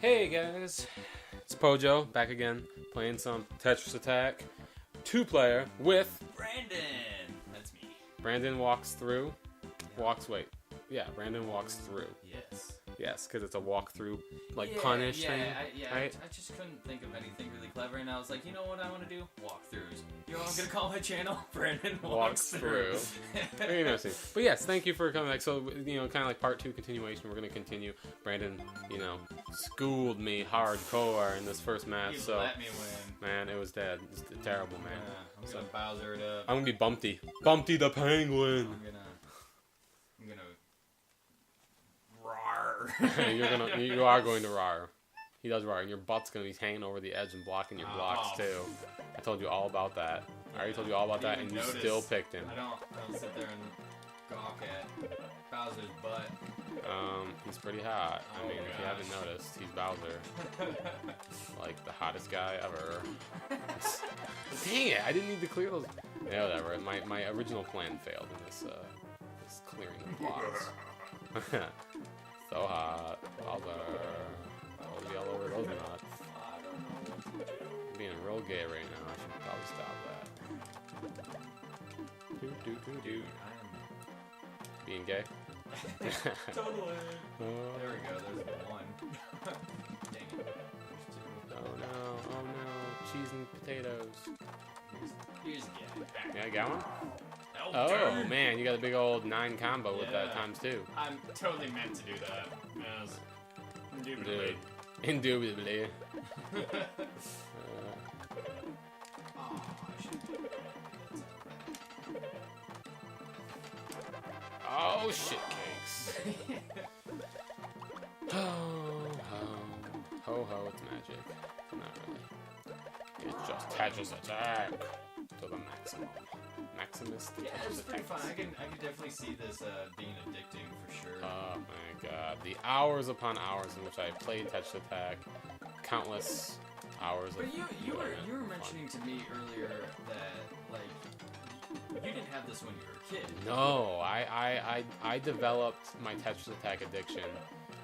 Hey guys, it's Pojo, back again, playing some Tetris Attack, 2-player with... Brandon! That's me. Brandon walks through, Brandon walks through. Yes. Yes, because it's a walkthrough, punish thing, right? I just couldn't think of anything really clever, and I was like, you know what I want to do? Walkthroughs. You know what I'm going to call my channel? Brandon Walks Through. Very interesting. But yes, thank you for coming back. So, kind of like part 2 continuation, we're going to continue. Brandon, schooled me hardcore in this first match, You let me win. Man, it was dead. It's terrible, man. I'm going to Bowser it up. I'm going to be Bumpty. Bumpty the Penguin. I'm gonna roar. You are going to roar. He does roar, and your butt's gonna be hanging over the edge and blocking your blocks too. I told you all about that. I already told you all about that, and you still picked him. I don't sit there and gawk at Bowser's butt. He's pretty hot. I mean, if you haven't noticed, he's Bowser. Like the hottest guy ever. Dang it! I didn't need to clear those. Yeah, whatever. My original plan failed in this clearing of blocks. So hot. Bowser. I'll be all over those nuts. I'm being real gay right now. I should probably stop that. Dude. Being gay? Totally. There we go. There's one. Dang it. Oh no. Cheese and potatoes. Here's again. Yeah, I got one? Oh, Oh man, you got a big old 9 combo with that times 2. I'm totally meant to do that. Yes. Indubitably. Indubitably. Oh shit cakes. Ho, it's magic. Not really. It's just Tetris Attack to the maximum. Maximus. Yeah, it's pretty fun. I can definitely see this being addicting for sure. Oh my god. The hours upon hours in which I played Tetris Attack. Countless hours. But you were mentioning to me earlier that you didn't have this when you were a kid. No, I developed my Tetris Attack addiction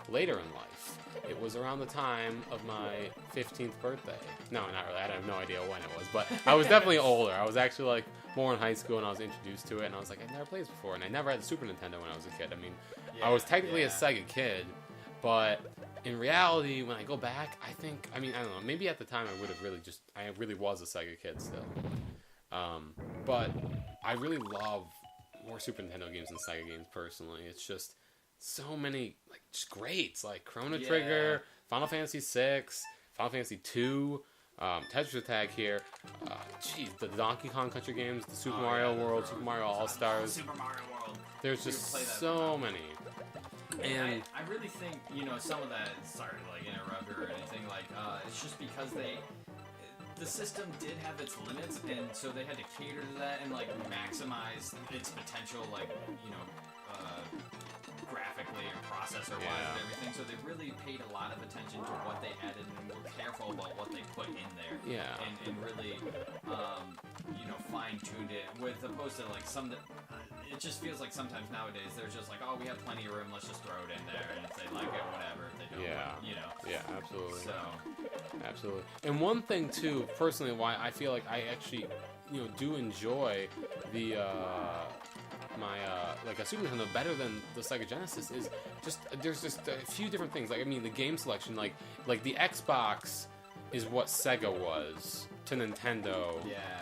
later in life. It was around the time of my 15th birthday. No, not really. I have no idea when it was, but I was definitely older. I was actually more in high school, and I was introduced to it, and I was like, I've never played this before, and I never had the Super Nintendo when I was a kid. I mean, I was technically a Sega kid, but in reality, when I go back, I don't know, maybe at the time I really was a Sega kid still. But I really love more Super Nintendo games than Sega games personally. It's just so many just greats like Chrono Trigger, Final Fantasy VI, Final Fantasy II, Tetris Attack here. The Donkey Kong Country games, the Super Mario World, Super Mario All Stars. Super Mario World. There's just so many. And I really think some of that. Sorry to interrupt or anything. It's just because the system did have its limits, and so they had to cater to that and maximize its potential, graphically and processor-wise and everything. So they really paid a lot of attention to what they added and were careful about what they put in there. Yeah. And really, fine-tuned it, with opposed to some. It just feels like sometimes nowadays they're just like, oh, we have plenty of room, let's just throw it in there, and if they like it, whatever. If they don't, Yeah, absolutely. So. Absolutely. And one thing too, personally, why I feel like I actually, do enjoy the a Super Nintendo better than the Sega Genesis is just there's just a few different things. The game selection, like the Xbox is what Sega was to Nintendo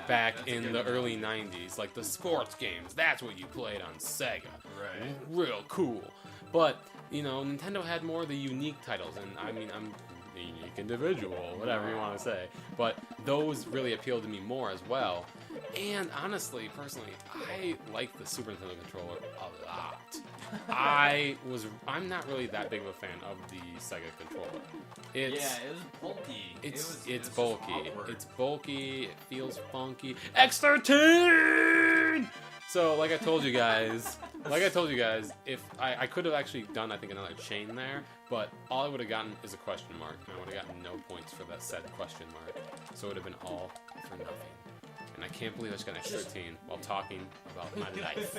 back in the early 90s. Like the sports games, that's what you played on Sega. Right. Real cool. But, Nintendo had more of the unique titles, and I'm a unique individual, whatever you want to say. But those really appealed to me more as well. And honestly, personally, I like the Super Nintendo controller a lot. I'm not really that big of a fan of the Sega controller. It was bulky. It's bulky. It's bulky. It feels funky. X13. So, like I told you guys, if I could have actually done, I think, another chain there, but all I would have gotten is a question mark, and I would have gotten no points for that said question mark. So it would have been all for nothing. And I can't believe I just got an extra 13 while talking about my life.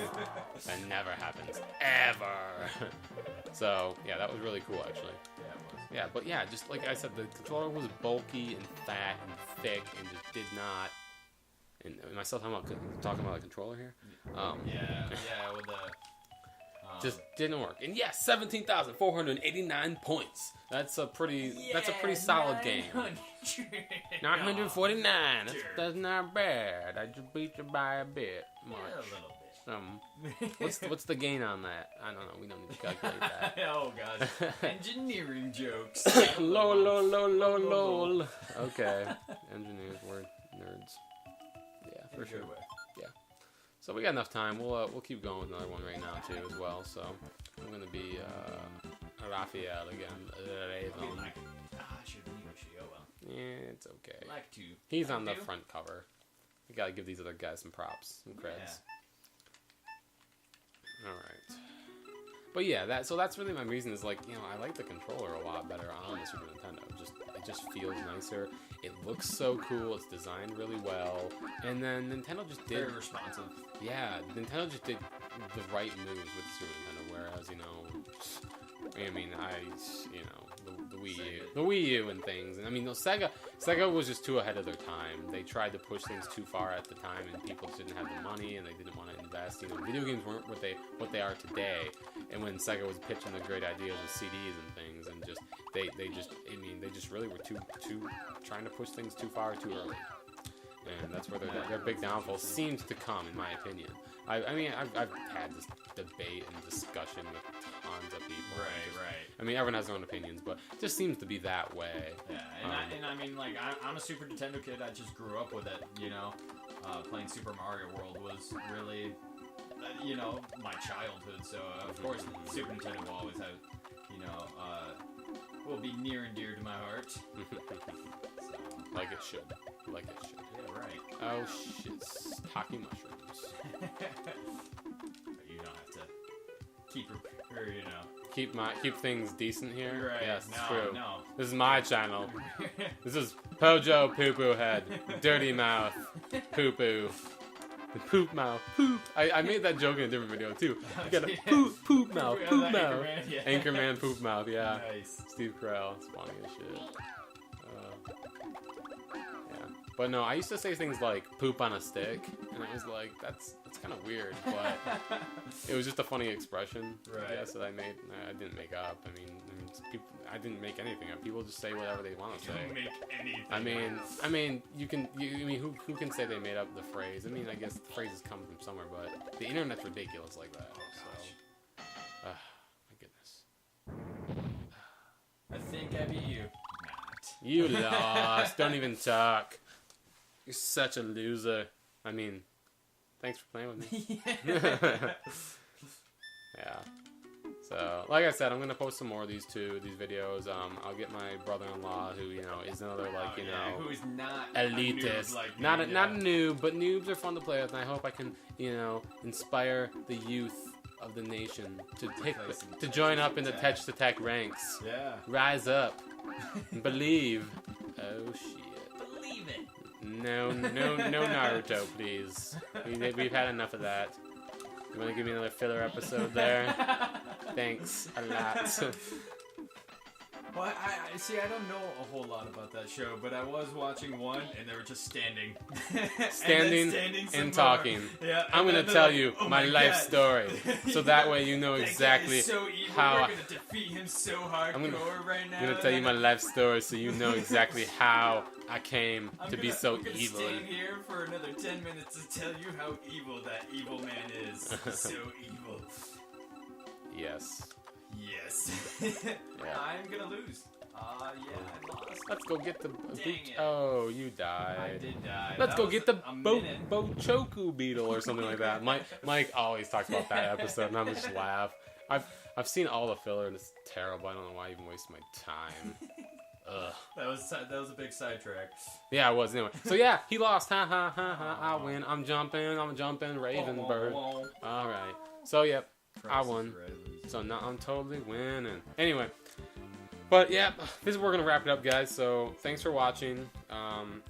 That never happens. Ever! So, yeah, that was really cool, actually. Yeah, it was. Yeah, but yeah, just like I said, the controller was bulky and fat and thick and just did not... And am I still talking about the controller here? Yeah, with the... Just didn't work. And yes, 17,489 points. That's a pretty solid game. 949. That's not bad. I just beat you by a bit. Much. Yeah, a little bit. What's the gain on that? I don't know. We don't need to calculate that. Oh gosh. Engineering jokes. Lol. Okay. Engineers were nerds. Yeah, for sure. Yeah. So we got enough time. We'll keep going with another one right now too as well. So I'm gonna be Raphael again. Yeah, it's okay. He's on the front cover. We gotta give these other guys some props, some creds. Yeah. All right. But yeah, that's really my reason. Is like, I like the controller a lot better on the Super Nintendo. It just feels nicer. It looks so cool. It's designed really well. And then Nintendo just did... Very responsive. Yeah, Nintendo just did the right moves with the Super Nintendo, whereas, the Wii U and things. And I mean, Sega was just too ahead of their time. They tried to push things too far at the time, and people just didn't have the money, and they didn't want to invest. Video games weren't what they are today. And when Sega was pitching the great ideas with CDs and things, and just they just really were too trying to push things too far too early. And that's where their big downfall seems to come, in my opinion. I've had this debate and discussion with tons of people. Right. I mean, everyone has their own opinions, but it just seems to be that way. Yeah, I'm a Super Nintendo kid. I just grew up with it, playing Super Mario World was really, my childhood. So, of course, Super Nintendo will always have, will be near and dear to my heart. So. Like it should. Yeah, right. Oh, shit. Hockey mushrooms. But you don't have to keep Keep things decent here. Right. Yes, it's No. true. This is my channel. This is Pojo Poo Poo Head, Dirty Mouth, Poo Poo, Poop Mouth, Poop. I made that joke in a different video too. You got a poop mouth, poop mouth. Anchorman Poop Mouth. Yeah. Nice. Steve Carell. It's funny as shit. But no, I used to say things like "poop on a stick," and I was like, "That's kind of weird," but it was just a funny expression, I guess, that I made. I didn't make up. I didn't make anything up. People just say whatever they want to say. Don't make anything. I mean, who can say they made up the phrase? I mean, I guess the phrases come from somewhere, but the internet's ridiculous like that. So, my goodness. I think I beat you. Not. You lost. Don't even talk. You're such a loser. I mean, thanks for playing with me. Yeah. So, like I said, I'm gonna post some more of these videos. I'll get my brother-in-law, who is another who is not elitist, a noob like not me, a noob, but noobs are fun to play with, and I hope I can inspire the youth of the nation to join up in the Tetris Attack ranks. Yeah. Rise up, believe. Oh shit. Believe it. No Naruto, please. We've had enough of that. You want to give me another filler episode there? Thanks a lot. Well, I don't know a whole lot about that show, but I was watching one, and they were just standing. Standing and talking. Yeah, I'm going to tell you my life story, so that way you know exactly how... We're going to defeat him so hardcore right now. I'm going to tell you my life story, so you know exactly how I came to be so evil. I'm going to stay here for another 10 minutes to tell you how evil that evil man is. So evil. Yes. Yeah. I'm gonna lose. I lost. Let's go get the... Dang it. Oh, you died. I did die. Let's go get the minute. Bochoku beetle or something like that. Mike always talks about that episode, and I'm just laugh. I've seen all the filler, and it's terrible. I don't know why I even waste my time. Ugh. That was a big sidetrack. Yeah, it was anyway. So yeah, he lost. Ha ha ha ha. I win. I'm jumping. Raven bird. All right. So yep, I won. So now I'm totally winning. Anyway, but yeah, this is where we're gonna wrap it up, guys. So thanks for watching.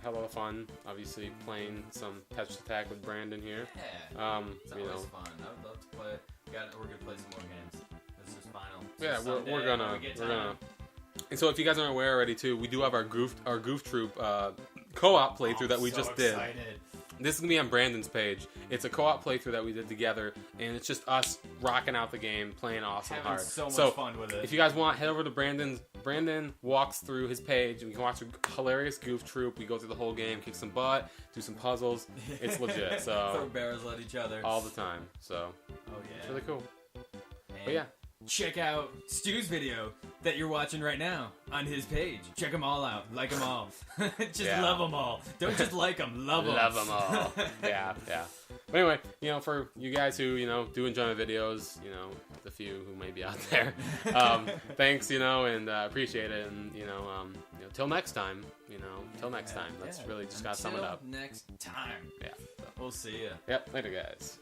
Had a lot of fun. Obviously, playing some Tetris Attack with Brandon here. Yeah. It's always fun. I would love to play. We're gonna play some more games. This is final. Yeah, Someday, we're gonna. And so, if you guys aren't aware already, too, we do have our Goof Troop co-op playthrough that we just did. This is gonna be on Brandon's page. It's a co-op playthrough that we did together, and it's just us rocking out the game, playing awesome hard. So much fun with it. If you guys want, head over to Brandon walks through his page, and we can watch a hilarious Goof Troop. We go through the whole game, kick some butt, do some puzzles. It's legit. So throw barrels at each other all the time. So it's really cool. But yeah. Check out Stu's video that you're watching right now on his page. Check them all out. Like them all. Just love them all. Don't just like them. Love them. Love them all. Yeah. But anyway, for you guys who, do enjoy my videos, the few who may be out there, thanks, and appreciate it. And, till next time, till next time. Let's really just gotta sum it up. Next time. Yeah. We'll see ya. Yep. Later, guys.